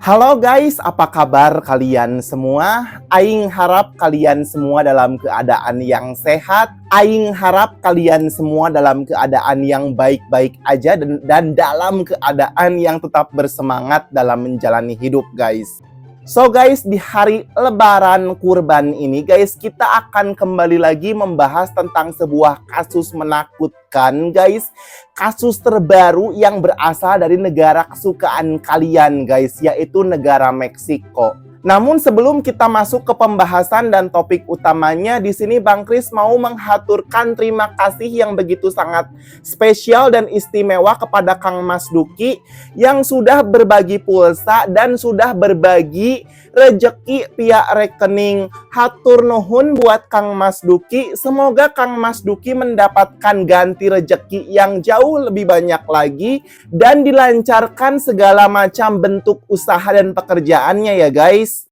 Halo guys, apa kabar kalian semua? Aing harap kalian semua dalam keadaan yang sehat. Aing harap kalian semua dalam keadaan yang baik-baik aja dan dalam keadaan yang tetap bersemangat dalam menjalani hidup guys. So guys, di hari Lebaran Kurban ini guys, kita akan kembali lagi membahas tentang sebuah kasus menakutkan guys. Kasus terbaru yang berasal dari negara kesukaan kalian guys, yaitu negara Meksiko. Namun sebelum kita masuk ke pembahasan dan topik utamanya, di sini Bang Kris mau menghaturkan terima kasih yang begitu sangat spesial dan istimewa kepada Kang Mas Duki yang sudah berbagi pulsa dan sudah berbagi rejeki via rekening. Hatur nuhun buat Kang Mas Duki. Semoga Kang Mas Duki mendapatkan ganti rejeki yang jauh lebih banyak lagi dan dilancarkan segala macam bentuk usaha dan pekerjaannya ya guys.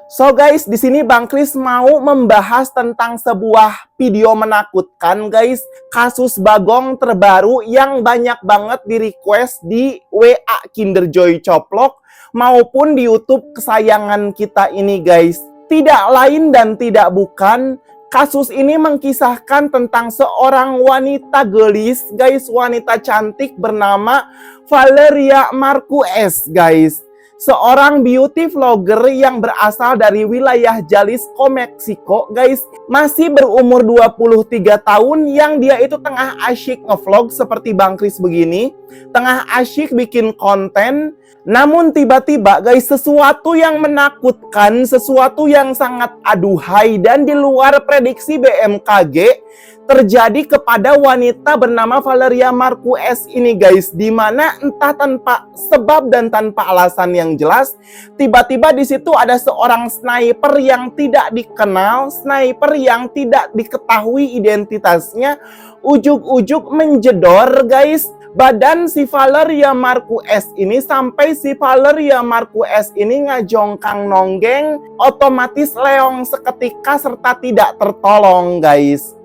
So guys, di sini Bang Kris mau membahas tentang sebuah video menakutkan guys. Kasus Bagong terbaru yang banyak banget di request di WA Kinder Joy Coplok maupun di YouTube kesayangan kita ini guys. Tidak lain dan tidak bukan, kasus ini mengkisahkan tentang seorang wanita gelis guys, wanita cantik bernama Valeria Marquez guys. Seorang beauty vlogger yang berasal dari wilayah Jalisco, Meksiko guys. Masih berumur 23 tahun yang dia itu tengah asyik ngevlog seperti Bang Kris begini. Tengah asyik bikin konten. Namun tiba-tiba guys, sesuatu yang menakutkan, sesuatu yang sangat aduhai dan di luar prediksi BMKG terjadi kepada wanita bernama Valeria Marquez ini guys, di mana entah tanpa sebab dan tanpa alasan yang jelas, tiba-tiba di situ ada seorang sniper yang tidak dikenal, sniper yang tidak diketahui identitasnya, ujuk-ujuk menjedor guys badan si Valeria Marquez ini sampai si Valeria Marquez ini ngajongkang nonggeng, otomatis leong seketika serta tidak tertolong guys.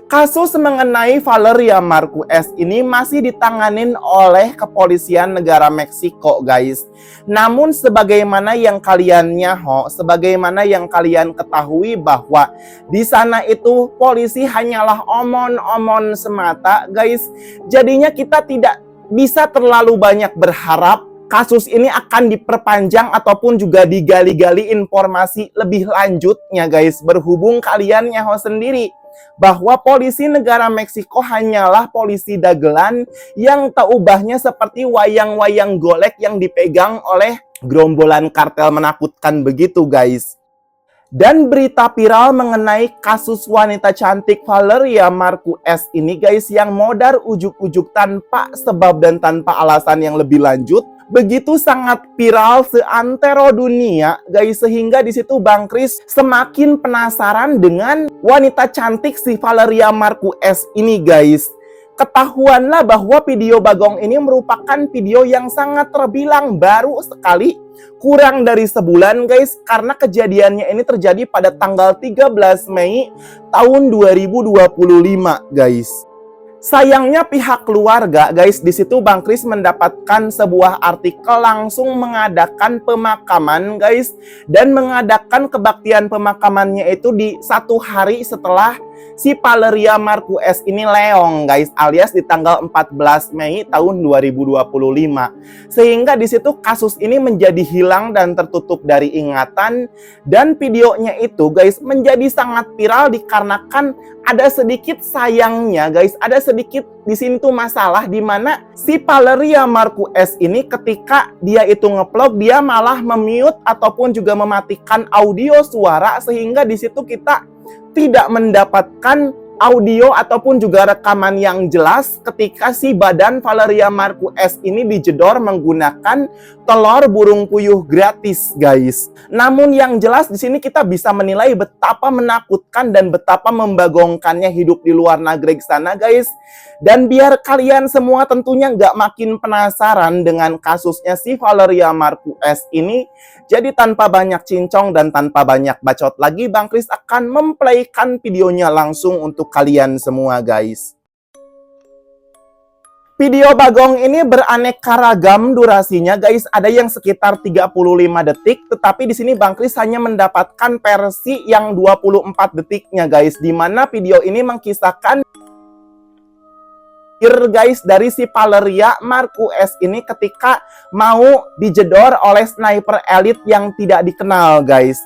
Kasus mengenai Valeria Marquez ini masih ditanganin oleh kepolisian negara Meksiko guys. Namun sebagaimana yang kalian sebagaimana yang kalian ketahui bahwa di sana itu polisi hanyalah omon-omon semata guys. Jadinya kita tidak bisa terlalu banyak berharap kasus ini akan diperpanjang ataupun juga digali-gali informasi lebih lanjutnya guys. Berhubung kalian nyaho sendiri bahwa polisi negara Meksiko hanyalah polisi dagelan yang tak ubahnya seperti wayang-wayang golek yang dipegang oleh gerombolan kartel menakutkan begitu guys. Dan berita viral mengenai kasus wanita cantik Valeria Marquez ini guys, yang modar ujuk-ujuk tanpa sebab dan tanpa alasan yang lebih lanjut, begitu sangat viral seantero dunia guys, sehingga di situ Bang Kris semakin penasaran dengan wanita cantik si Valeria Marquez ini guys. Ketahuanlah bahwa video Bagong ini merupakan video yang sangat terbilang baru sekali, kurang dari sebulan guys, karena kejadiannya ini terjadi pada tanggal 13 Mei tahun 2025 guys. Sayangnya pihak keluarga guys, di situ Bang Kris mendapatkan sebuah artikel langsung mengadakan pemakaman guys, dan mengadakan kebaktian pemakamannya itu di 1 hari setelah si Valeria Marquez ini leong guys, alias di tanggal 14 Mei tahun 2025. Sehingga di situ kasus ini menjadi hilang dan tertutup dari ingatan, dan videonya itu guys menjadi sangat viral dikarenakan ada sedikit sayangnya guys, ada sedikit di sini tuh masalah di mana si Valeria Marquez ini ketika dia itu ngevlog, dia malah memute ataupun juga mematikan audio suara, sehingga di situ kita tidak mendapatkan audio ataupun juga rekaman yang jelas ketika si badan Valeria Marquez ini dijedor menggunakan telur burung puyuh gratis guys. Namun yang jelas di sini kita bisa menilai betapa menakutkan dan betapa membagongkannya hidup di luar negeri sana guys. Dan biar kalian semua tentunya nggak makin penasaran dengan kasusnya si Valeria Marquez ini, jadi tanpa banyak cincong dan tanpa banyak bacot lagi, Bang Kris akan memplaykan videonya langsung untuk kalian semua guys. Video Bagong ini beraneka ragam durasinya guys. Ada yang sekitar 35 detik, tetapi di sini Bang Kris hanya mendapatkan versi yang 24 detiknya guys. Di mana video ini mengkisahkan guys dari si Valeria Marquez ini ketika mau dijedor oleh sniper elit yang tidak dikenal guys.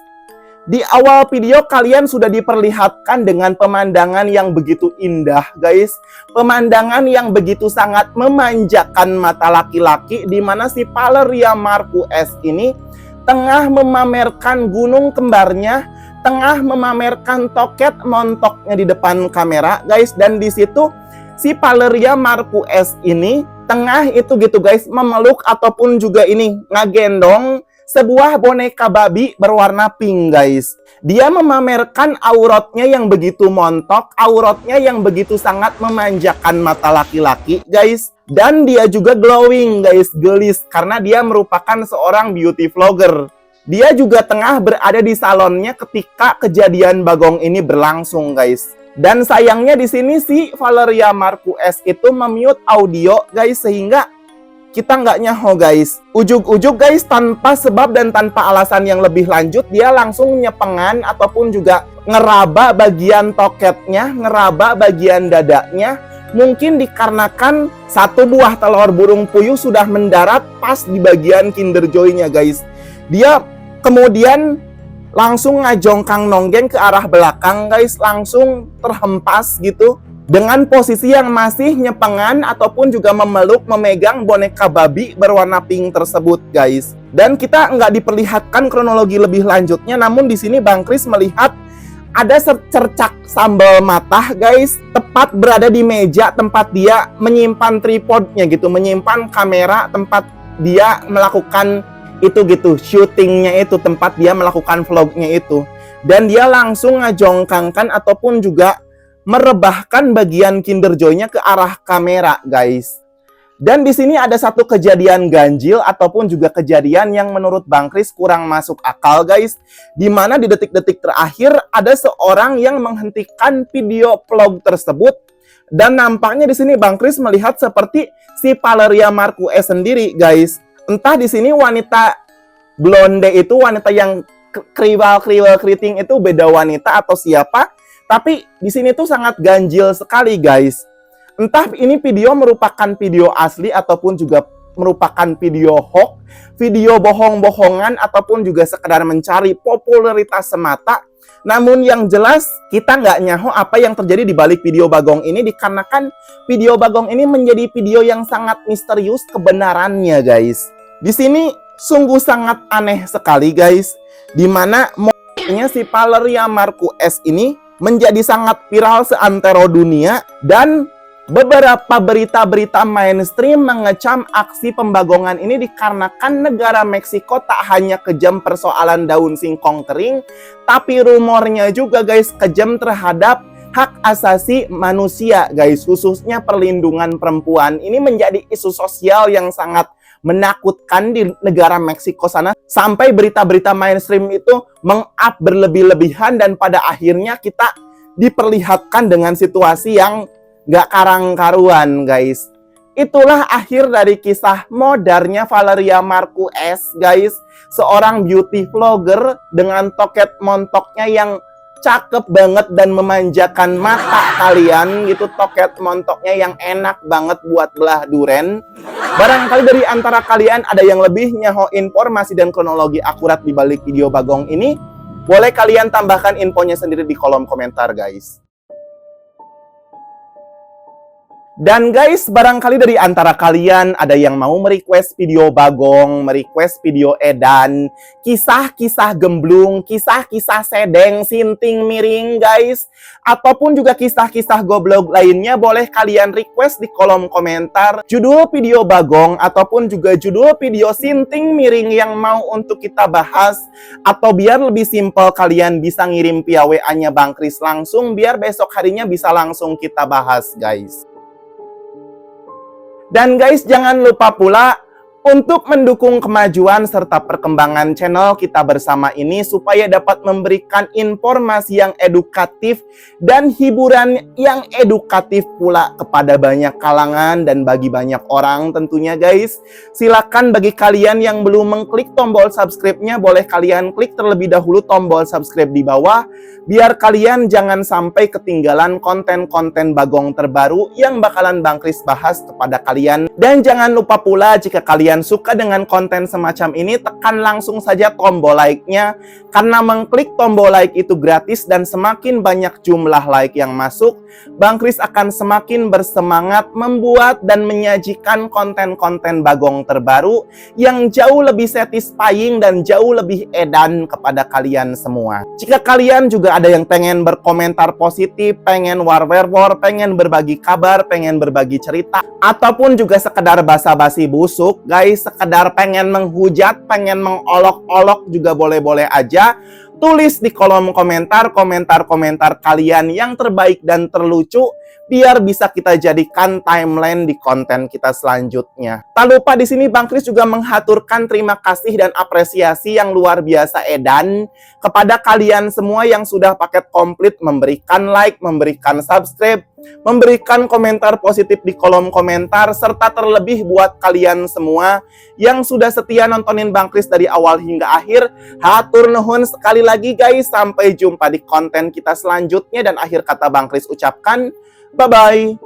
Di awal video kalian sudah diperlihatkan dengan pemandangan yang begitu indah guys. Pemandangan yang begitu sangat memanjakan mata laki-laki, di mana si Valeria Marquez ini tengah memamerkan gunung kembarnya, tengah memamerkan toket montoknya di depan kamera guys. Dan di situ si Valeria Marquez ini tengah itu gitu guys memeluk ataupun juga ini ngagendong sebuah boneka babi berwarna pink guys. Dia memamerkan auratnya yang begitu montok, auratnya yang begitu sangat memanjakan mata laki-laki guys. Dan dia juga glowing guys, gelis, karena dia merupakan seorang beauty vlogger. Dia juga tengah berada di salonnya ketika kejadian Bagong ini berlangsung guys. Dan sayangnya di sini si Valeria Marquez itu memute audio guys, sehingga kita nggak nyaho guys. Ujug-ujug guys, tanpa sebab dan tanpa alasan yang lebih lanjut, dia langsung nyepengan ataupun juga ngeraba bagian toketnya, ngeraba bagian dadanya. Mungkin dikarenakan satu buah telur burung puyuh sudah mendarat pas di bagian Kinder Joy-nya guys. Dia kemudian langsung ngajongkang nonggeng ke arah belakang guys, langsung terhempas gitu. Dengan posisi yang masih nyepengan ataupun juga memeluk, memegang boneka babi berwarna pink tersebut guys. Dan kita nggak diperlihatkan kronologi lebih lanjutnya, namun di sini Bang Kris melihat ada secercak sambal mata guys, tepat berada di meja tempat dia menyimpan tripodnya gitu, menyimpan kamera tempat dia melakukan itu gitu, syutingnya itu, tempat dia melakukan vlognya itu. Dan dia langsung ngajongkangkan ataupun juga merebahkan bagian Kinder Joy-nya ke arah kamera guys. Dan di sini ada satu kejadian ganjil ataupun juga kejadian yang menurut Bang Kris kurang masuk akal guys. Dimana di detik-detik terakhir ada seorang yang menghentikan video vlog tersebut. Dan nampaknya di sini Bang Kris melihat seperti si Valeria Marquez sendiri guys. Entah di sini wanita blonde itu, wanita yang kriwal-kriwal keriting itu beda wanita atau siapa. Tapi di sini tuh sangat ganjil sekali guys. Entah ini video merupakan video asli ataupun juga merupakan video hoax, video bohong-bohongan ataupun juga sekedar mencari popularitas semata. Namun yang jelas kita nggak nyaho apa yang terjadi di balik video Bagong ini, dikarenakan video Bagong ini menjadi video yang sangat misterius kebenarannya guys. Di sini sungguh sangat aneh sekali guys, dimana modelnya si Valeria Marquez ini menjadi sangat viral seantero dunia, dan beberapa berita-berita mainstream mengecam aksi pembagongan ini dikarenakan negara Meksiko tak hanya kejam persoalan daun singkong kering, tapi rumornya juga guys kejam terhadap hak asasi manusia guys, khususnya perlindungan perempuan. Ini menjadi isu sosial yang sangat menakutkan di negara Meksiko sana, sampai berita-berita mainstream itu meng-up berlebih-lebihan, dan pada akhirnya kita diperlihatkan dengan situasi yang gak karang-karuan guys. Itulah akhir dari kisah modarnya Valeria Marquez guys, seorang beauty vlogger dengan toket montoknya yang cakep banget dan memanjakan mata kalian gitu. Toket montoknya yang enak banget buat belah duren. Barangkali dari antara kalian ada yang lebih nyaho informasi dan kronologi akurat di balik video Bagong ini, boleh kalian tambahkan infonya sendiri di kolom komentar guys. Dan guys, barangkali dari antara kalian ada yang mau merequest video Bagong, merequest video edan, kisah-kisah gemblung, kisah-kisah sedeng, sinting miring guys, ataupun juga kisah-kisah goblok lainnya, boleh kalian request di kolom komentar judul video Bagong ataupun juga judul video sinting miring yang mau untuk kita bahas. Atau biar lebih simpel, kalian bisa ngirim via WA-nya Bang Kris langsung, biar besok harinya bisa langsung kita bahas guys. Dan guys, jangan lupa pula Untuk mendukung kemajuan serta perkembangan channel kita bersama ini supaya dapat memberikan informasi yang edukatif dan hiburan yang edukatif pula kepada banyak kalangan dan bagi banyak orang tentunya guys. Silakan bagi kalian yang belum mengklik tombol subscribe-nya, boleh kalian klik terlebih dahulu tombol subscribe di bawah biar kalian jangan sampai ketinggalan konten-konten Bagong terbaru yang bakalan Bang Kris bahas kepada kalian. Dan jangan lupa pula jika kalian suka dengan konten semacam ini, tekan langsung saja tombol like-nya karena mengklik tombol like itu gratis dan semakin banyak jumlah like yang masuk, Bang Kris akan semakin bersemangat membuat dan menyajikan konten-konten Bagong terbaru yang jauh lebih satisfying dan jauh lebih edan kepada kalian semua. Jika kalian juga ada yang pengen berkomentar positif, pengen war-war, pengen berbagi kabar, pengen berbagi cerita, ataupun juga sekedar basa-basi busuk, guys, sekedar pengen menghujat, pengen mengolok-olok juga boleh-boleh aja. Tulis di kolom komentar komentar kalian yang terbaik dan terlucu biar bisa kita jadikan timeline di konten kita selanjutnya. Tak lupa di sini Bang Kris juga menghaturkan terima kasih dan apresiasi yang luar biasa edan kepada kalian semua yang sudah paket komplit memberikan like, memberikan subscribe, memberikan komentar positif di kolom komentar, serta terlebih buat kalian semua yang sudah setia nontonin Bang Kris dari awal hingga akhir. Hatur nuhun sekali lagi guys, sampai jumpa di konten kita selanjutnya dan akhir kata Bang Kris ucapkan bye-bye.